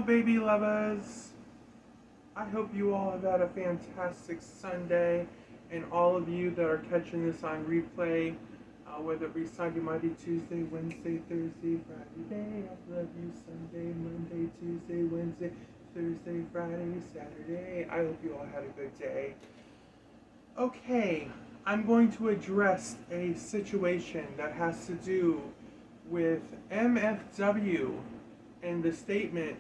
baby lovers. I hope you all have had a fantastic Sunday, and all of you that are catching this on replay, whether it be Sunday, Monday, Tuesday, Wednesday, Thursday, Friday, I love you Sunday, Monday, Tuesday, Wednesday, Thursday, Friday, Saturday. I hope you all had a good day. Okay, I'm going to address a situation that has to do with MFW and the statement,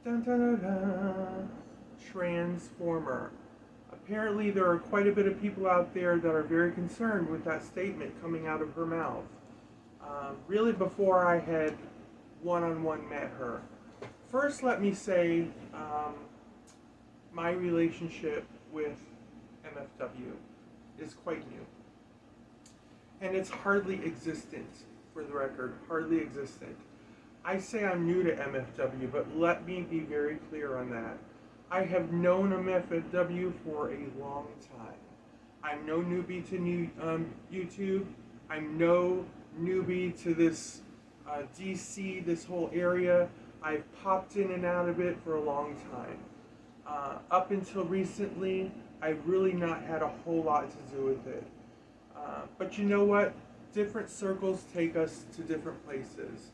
dun, dun, dun, dun, transformer. Apparently there are quite a bit of people out there that are very concerned with that statement coming out of her mouth. Really before I had one-on-one met her. First, let me say my relationship with MFW is quite new. And it's hardly existent, for the record, hardly existent. I say I'm new to MFW, but let me be very clear on that. I have known MFW for a long time. I'm no newbie to YouTube. I'm no newbie to this DC, this whole area. I've popped in and out of it for a long time. Up until recently, I've really not had a whole lot to do with it. But you know what? Different circles take us to different places.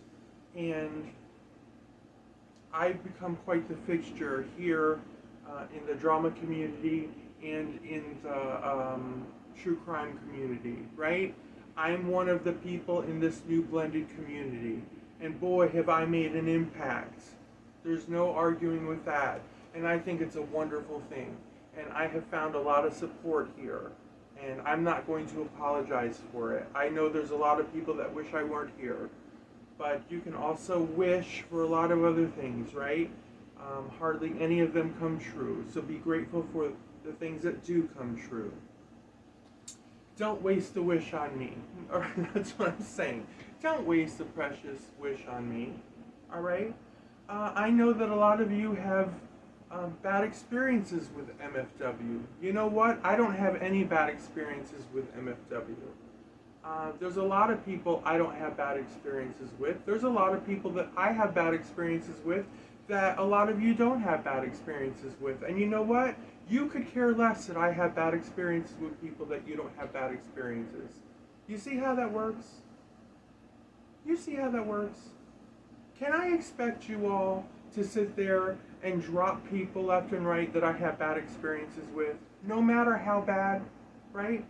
And I've become quite the fixture here in the drama community and in the true crime community, right? I'm one of the people in this new blended community. And boy, have I made an impact. There's no arguing with that. And I think it's a wonderful thing. And I have found a lot of support here. And I'm not going to apologize for it. I know there's a lot of people that wish I weren't here. But you can also wish for a lot of other things, right? Hardly any of them come true. So be grateful for the things that do come true. Don't waste a wish on me. That's what I'm saying. Don't waste a precious wish on me. All right? I know that a lot of you have bad experiences with MFW. You know what? I don't have any bad experiences with MFW. There's a lot of people I don't have bad experiences with. There's a lot of people that I have bad experiences with that a lot of you don't have bad experiences with. And you know what? You could care less that I have bad experiences with people that you don't have bad experiences. You see how that works? You see how that works? Can I expect you all to sit there and drop people left and right that I have bad experiences with, no matter how bad, right?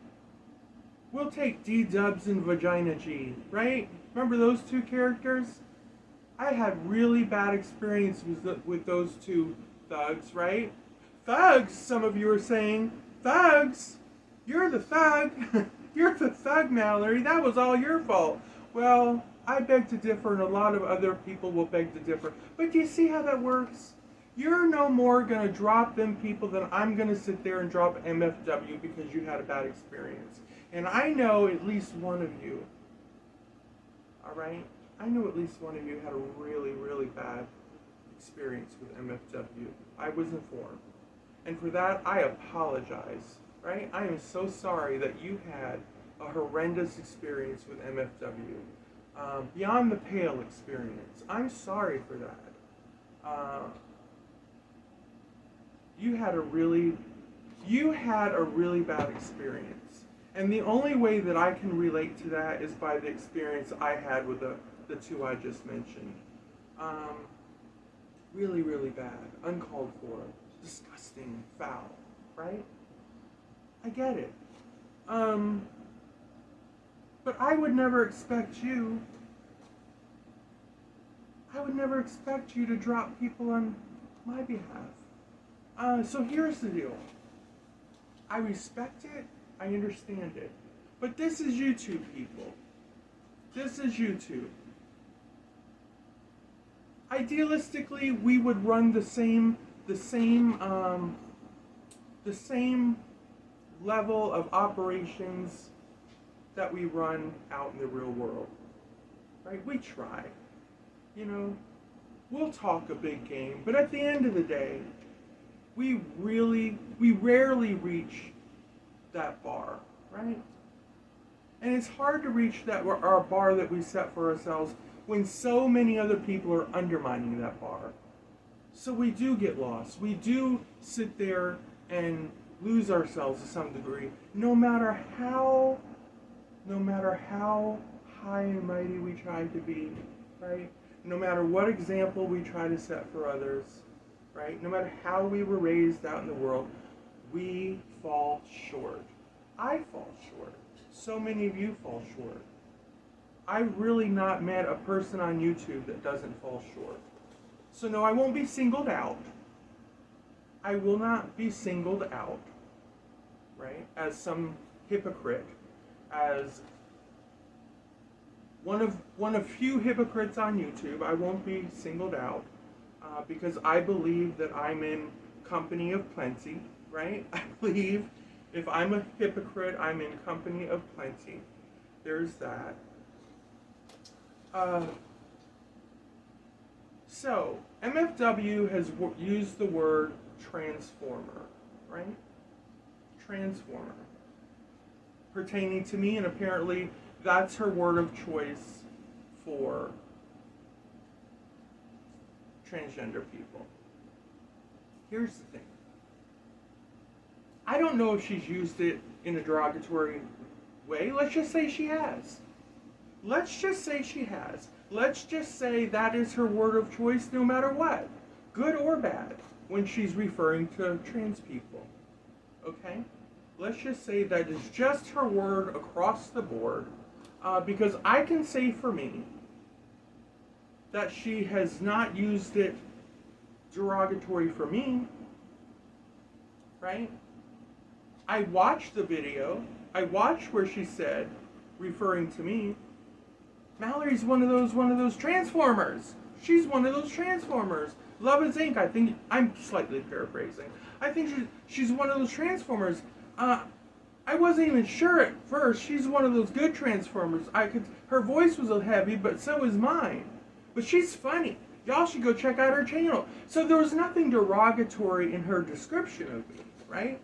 We'll take D-Dubs and Vagina G, right? Remember those two characters? I had really bad experiences with those two thugs, right? Thugs, some of you are saying. Thugs? You're the thug. You're the thug, Mallory. That was all your fault. Well, I beg to differ, and a lot of other people will beg to differ. But do you see how that works? You're no more going to drop them people than I'm going to sit there and drop MFW because you had a bad experience. And I know at least one of you, all right? I know at least one of you had a really, really bad experience with MFW. I was informed. And for that, I apologize, right? I am so sorry that you had a horrendous experience with MFW. Beyond the pale experience. I'm sorry for that. You had a really bad experience. And the only way that I can relate to that is by the experience I had with the two I just mentioned. Really, really bad. Uncalled for. Disgusting. Foul. Right? I get it. But I would never expect you to drop people on my behalf. So here's the deal. I respect it. I understand it. But this is YouTube, people. This is YouTube. Idealistically, we would run the same level of operations that we run out in the real world. Right? We try. You know, we'll talk a big game, but at the end of the day, we rarely reach that bar, right? And it's hard to reach our bar that we set for ourselves when so many other people are undermining that bar. So we do get lost. We do sit there and lose ourselves to some degree, no matter how high and mighty we try to be, right? No matter what example we try to set for others, right? No matter how we were raised out in the world, we fall short. I fall short. So many of you fall short. I've really not met a person on YouTube that doesn't fall short. So no, I won't be singled out. I will not be singled out, right, as some hypocrite, as one of few hypocrites on YouTube. I won't be singled out because I believe that I'm in company of plenty, right? I believe if I'm a hypocrite, I'm in company of plenty. There's that. So, MFW has used the word transformer, right? Transformer. Pertaining to me, and apparently that's her word of choice for transgender people. Here's the thing. I don't know if she's used it in a derogatory way. Let's just say she has. Let's just say she has. Let's just say that is her word of choice no matter what, good or bad, when she's referring to trans people. Okay? Let's just say that is just her word across the board, because I can say for me that she has not used it derogatory for me, right? I watched the video. I watched where she said, referring to me, Mallery's one of those transformers. She's one of those transformers. Love is Inc. I think I'm slightly paraphrasing. I think she's one of those transformers. I wasn't even sure at first. She's one of those good transformers. Her voice was a heavy, but so is mine. But she's funny. Y'all should go check out her channel. So there was nothing derogatory in her description of me, right?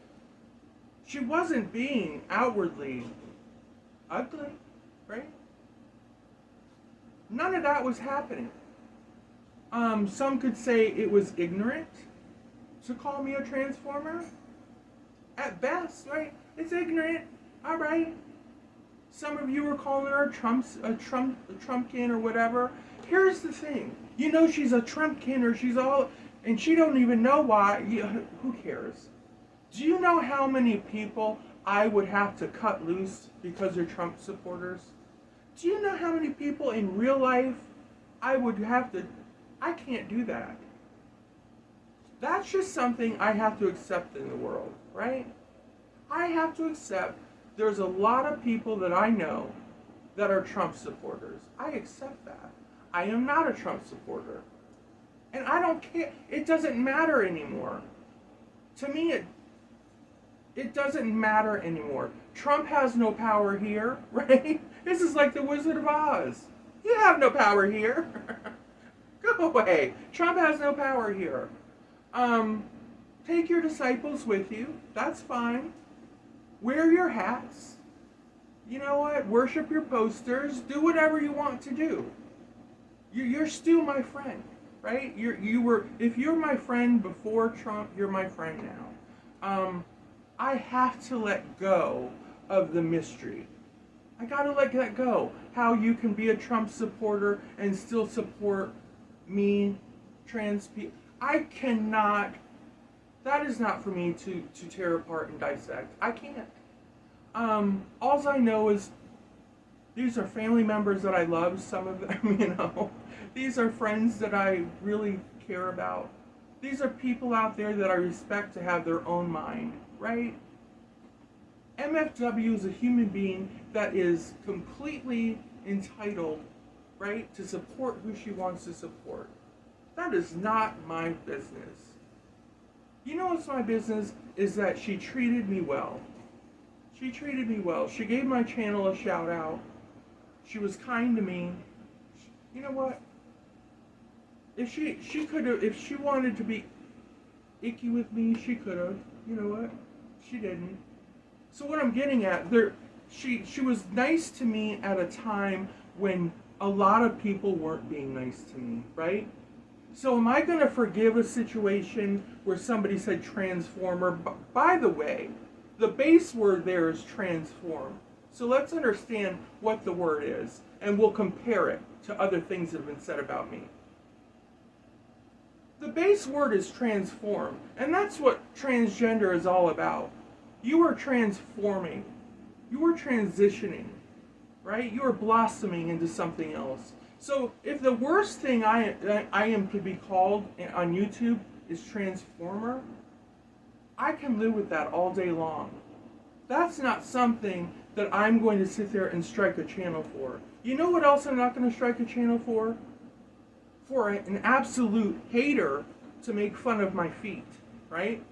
She wasn't being outwardly ugly, right? None of that was happening. Some could say it was ignorant to call me a transformer. At best, right? It's ignorant. All right. Some of you were calling her a Trumpkin or whatever. Here's the thing. You know she's a Trumpkin or she's all, and she don't even know why. Who cares? Do you know how many people I would have to cut loose because they're Trump supporters? Do you know how many people in real life I would have to... I can't do that. That's just something I have to accept in the world, right? I have to accept there's a lot of people that I know that are Trump supporters. I accept that. I am not a Trump supporter. And I don't care. It doesn't matter anymore. To me, it doesn't matter anymore. Trump has no power here, right? This is like the Wizard of Oz. You have no power here. Go away. Trump has no power here. Take your disciples with you. That's fine. Wear your hats. You know what? Worship your posters. Do whatever you want to do. You're still my friend, right? If you're my friend before Trump, you're my friend now. I have to let go of the mystery. I gotta let that go. How you can be a Trump supporter and still support me, trans people. I cannot. That is not for me to tear apart and dissect. I can't. All I know is these are family members that I love, some of them, you know. These are friends that I really care about. These are people out there that I respect to have their own mind, right? MFW is a human being that is completely entitled, right, to support who she wants to support. That is not my business. You know what's my business? Is that she treated me well. She treated me well. She gave my channel a shout out. She was kind to me. You know what? If she could have, if she wanted to be icky with me, she could have. You know what? She didn't. So what I'm getting at, she was nice to me at a time when a lot of people weren't being nice to me, right? So am I going to forgive a situation where somebody said transformer? By the way, the base word there is transform. So let's understand what the word is, and we'll compare it to other things that have been said about me. The base word is transform, and that's what transgender is all about. You are transforming. You are transitioning, right? You are blossoming into something else. So if the worst thing I am to be called on YouTube is transformer, I can live with that all day long. That's not something that I'm going to sit there and strike a channel for. You know what else I'm not going to strike a channel for? For an absolute hater to make fun of my feet, right?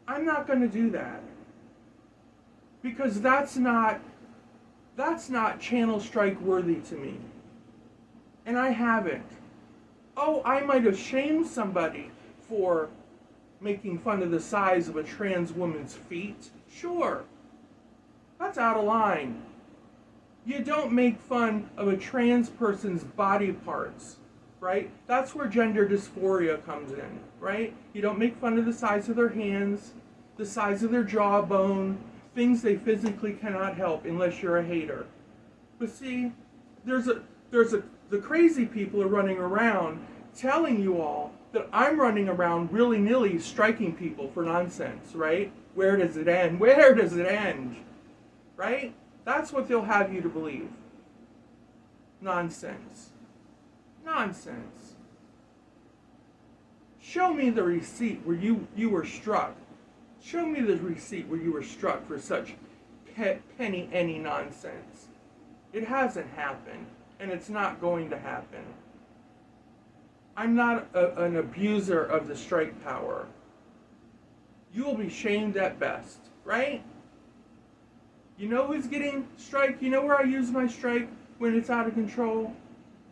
I'm not going to do that. Because that's not channel strike worthy to me. And I haven't. Oh, I might have shamed somebody for making fun of the size of a trans woman's feet. Sure. That's out of line. You don't make fun of a trans person's body parts, right? That's where gender dysphoria comes in, right? You don't make fun of the size of their hands, the size of their jawbone, things they physically cannot help unless you're a hater. But see, the crazy people are running around telling you all that I'm running around willy-nilly striking people for nonsense, right? Where does it end? Where does it end? Right? That's what they'll have you to believe. Nonsense. Nonsense. Show me the receipt where you were struck. Show me the receipt where you were struck for such penny nonsense. It hasn't happened, and it's not going to happen. I'm not an abuser of the strike power. You will be shamed at best, right? You know who's getting strike? You know where I use my strike when it's out of control?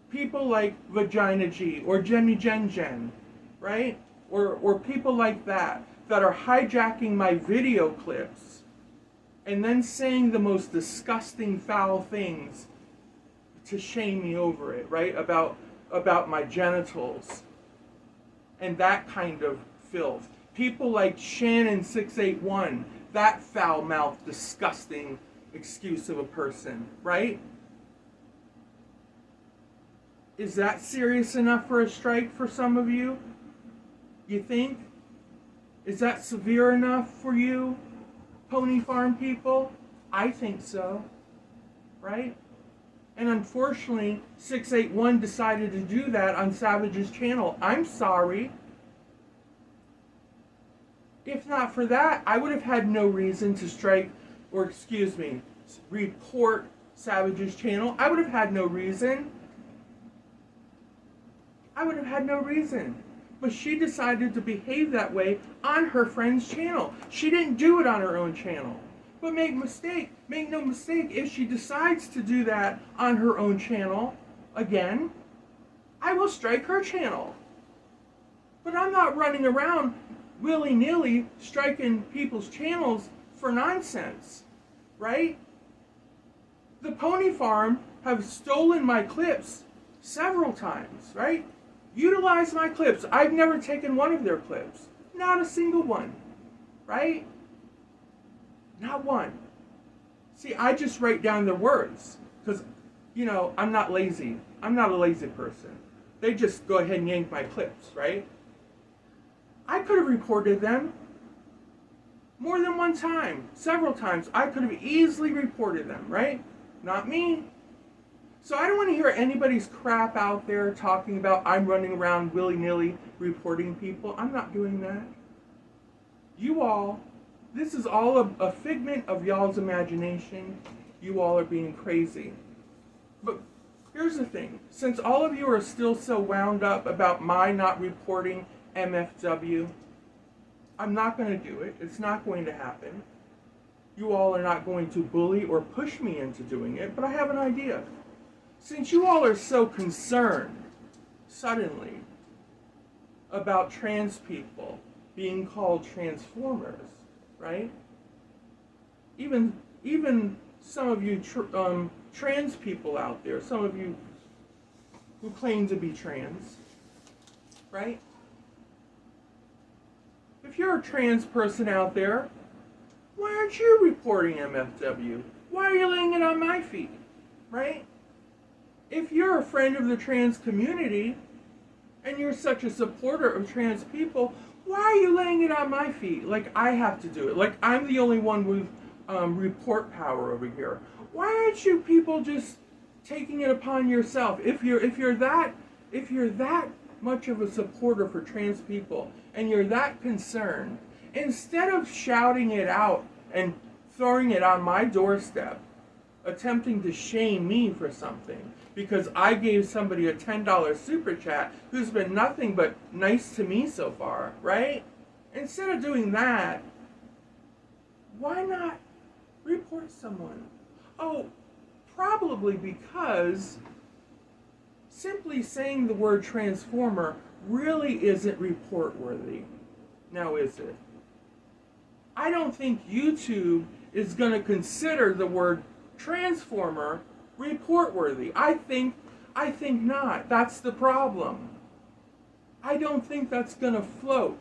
People like Vagina G or Jenny Jen, right? Or people like that are hijacking my video clips and then saying the most disgusting, foul things to shame me over it, right? About my genitals and that kind of filth. People like Shannon681, that foul-mouthed, disgusting excuse of a person, right? Is that serious enough for a strike for some of you? You think? Is that severe enough for you, pony farm people? I think so, right? And unfortunately, 681 decided to do that on Savage's channel. I'm sorry. If not for that, I would have had no reason to strike, or excuse me, report Savage's channel. I would have had no reason. I would have had no reason. But she decided to behave that way on her friend's channel. She didn't do it on her own channel. But make no mistake, if she decides to do that on her own channel, again, I will strike her channel. But I'm not running around willy-nilly striking people's channels for nonsense, right? The Pony Farm have stolen my clips several times, right? Utilize my clips. I've never taken one of their clips. Not a single one, right? Not one. See, I just write down their words because, I'm not lazy. I'm not a lazy person. They just go ahead and yank my clips, right? I could have reported them more than one time, several times. I could have easily reported them, right? Not me. So I don't want to hear anybody's crap out there talking about I'm running around willy-nilly reporting people. I'm not doing that. You all, this is all a figment of y'all's imagination. You all are being crazy. But here's the thing. Since all of you are still so wound up about my not reporting MFW, I'm not going to do it. It's not going to happen. You all are not going to bully or push me into doing it, but I have an idea. Since you all are so concerned, suddenly, about trans people being called transformers, right? Even some of you trans people out there, some of you who claim to be trans, right? If you're a trans person out there, why aren't you reporting MFW? Why are you laying it on my feet, right? If you're a friend of the trans community and you're such a supporter of trans people, why are you laying it on my feet? Like I have to do it. Like I'm the only one with report power over here. Why aren't you people just taking it upon yourself? If you're that much of a supporter for trans people and you're that concerned, instead of shouting it out and throwing it on my doorstep, attempting to shame me for something because I gave somebody a $10 super chat who's been nothing but nice to me so far, right? Instead of doing that, why not report someone? Oh, probably because simply saying the word transformer really isn't report worthy. Now is it? I don't think YouTube is going to consider the word transformer report worthy. I think not. That's the problem. I don't think that's going to float.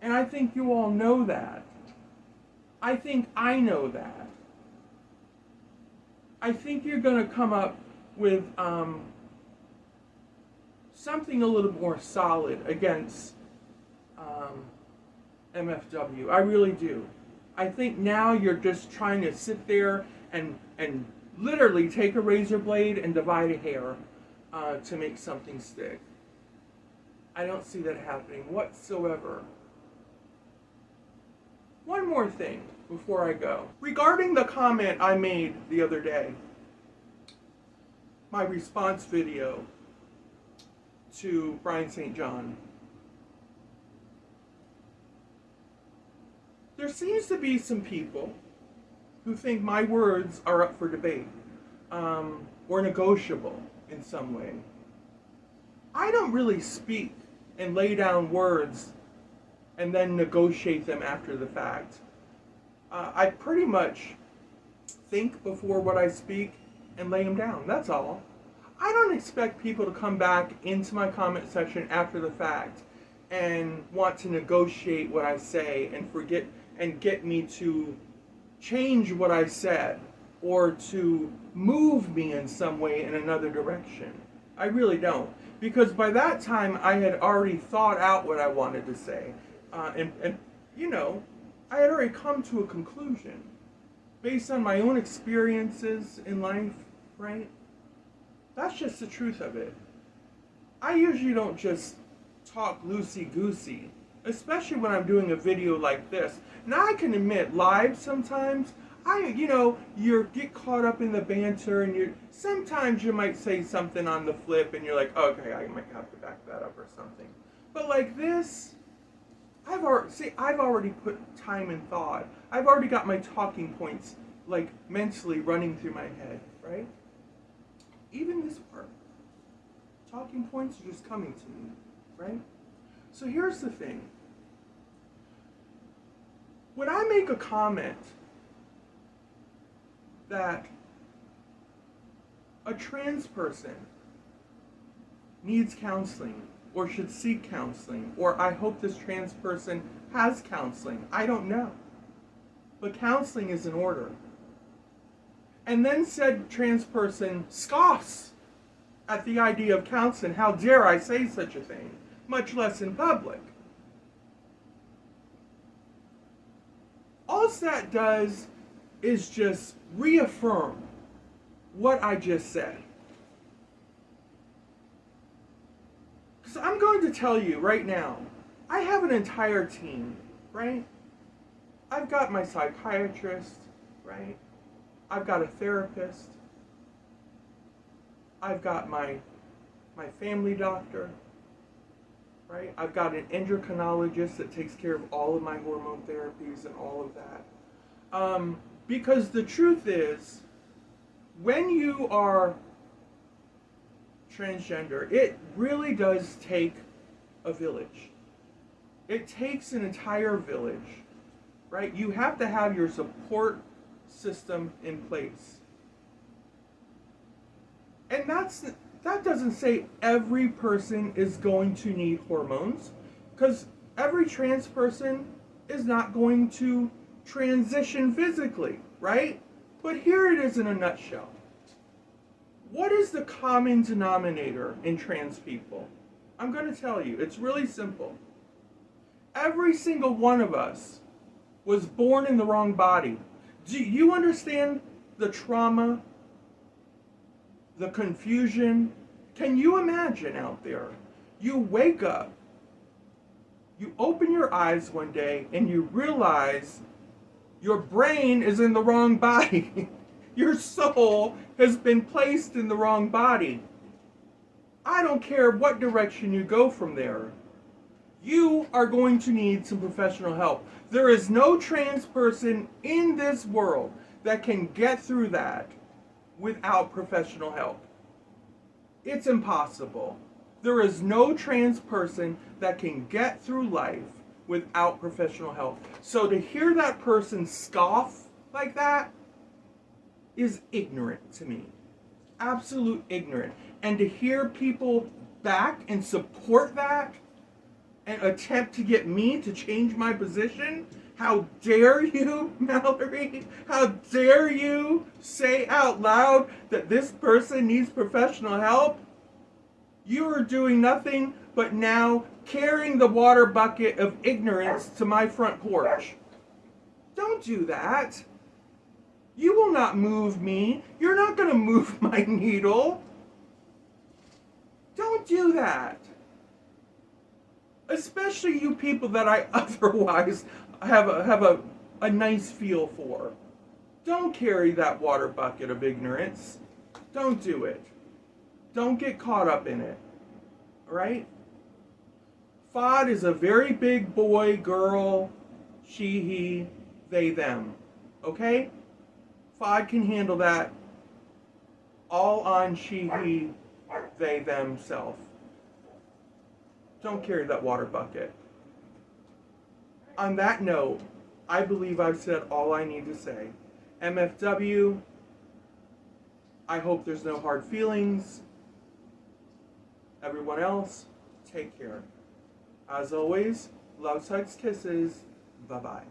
And I think you all know that. I think I know that. I think you're going to come up with something a little more solid against MFW. I really do. I think now you're just trying to sit there and literally take a razor blade and divide a hair to make something stick. I don't see that happening whatsoever. One more thing before I go. Regarding the comment I made the other day, my response video to Brian St. John, there seems to be some people who think my words are up for debate or negotiable in some way. I don't really speak and lay down words and then negotiate them after the fact. I pretty much think before what I speak and lay them down. That's all. I don't expect people to come back into my comment section after the fact and want to negotiate what I say and forget and get me to change what I said or to move me in some way in another direction. I really don't. Because by that time I had already thought out what I wanted to say. And you know, I had already come to a conclusion based on my own experiences in life, right? That's just the truth of it. I usually don't just talk loosey-goosey, especially when I'm doing a video like this. Now I can admit, live sometimes, you get caught up in the banter and sometimes you might say something on the flip and you're like, okay, I might have to back that up or something. But like this, I've already put time and thought. I've already got my talking points like mentally running through my head, right? Even this part. Talking points are just coming to me, right? So here's the thing. When I make a comment that a trans person needs counseling or should seek counseling, or I hope this trans person has counseling, I don't know. But counseling is in order. And then said trans person scoffs at the idea of counseling. How dare I say such a thing, much less in public. All that does is just reaffirm what I just said. Because I'm going to tell you right now, I have an entire team, right? I've got my psychiatrist, right? I've got a therapist. I've got my family doctor, right? I've got an endocrinologist that takes care of all of my hormone therapies and all of that. Because the truth is, when you are transgender, it really does take a village. It takes an entire village, right? You have to have your support system in place. And that doesn't say every person is going to need hormones, because every trans person is not going to transition physically, right? But here it is in a nutshell. What is the common denominator in trans people? I'm going to tell you. It's really simple. Every single one of us was born in the wrong body. Do you understand the trauma, the confusion? Can you imagine out there? You wake up, you open your eyes one day, and you realize your brain is in the wrong body. Your soul has been placed in the wrong body. I don't care what direction you go from there. You are going to need some professional help. There is no trans person in this world that can get through that without professional help. It's impossible. There is no trans person that can get through life without professional help. So to hear that person scoff like that is ignorant to me. Absolute ignorant. And to hear people back and support that and attempt to get me to change my position, how dare you, Mallery? How dare you say out loud that this person needs professional help? You are doing nothing but now carrying the water bucket of ignorance to my front porch. Don't do that. You will not move me. You're not going to move my needle. Don't do that. Especially you people that I otherwise have a nice feel for. Don't carry that water bucket of ignorance. Don't do it. Don't get caught up in it. Alright? FOD is a very big boy, girl, she, he, they, them. Okay? FOD can handle that all on she, he, they, them, self. Don't carry that water bucket. On that note, I believe I've said all I need to say. MFW, I hope there's no hard feelings. Everyone else, take care. As always, love, hugs, kisses. Bye-bye.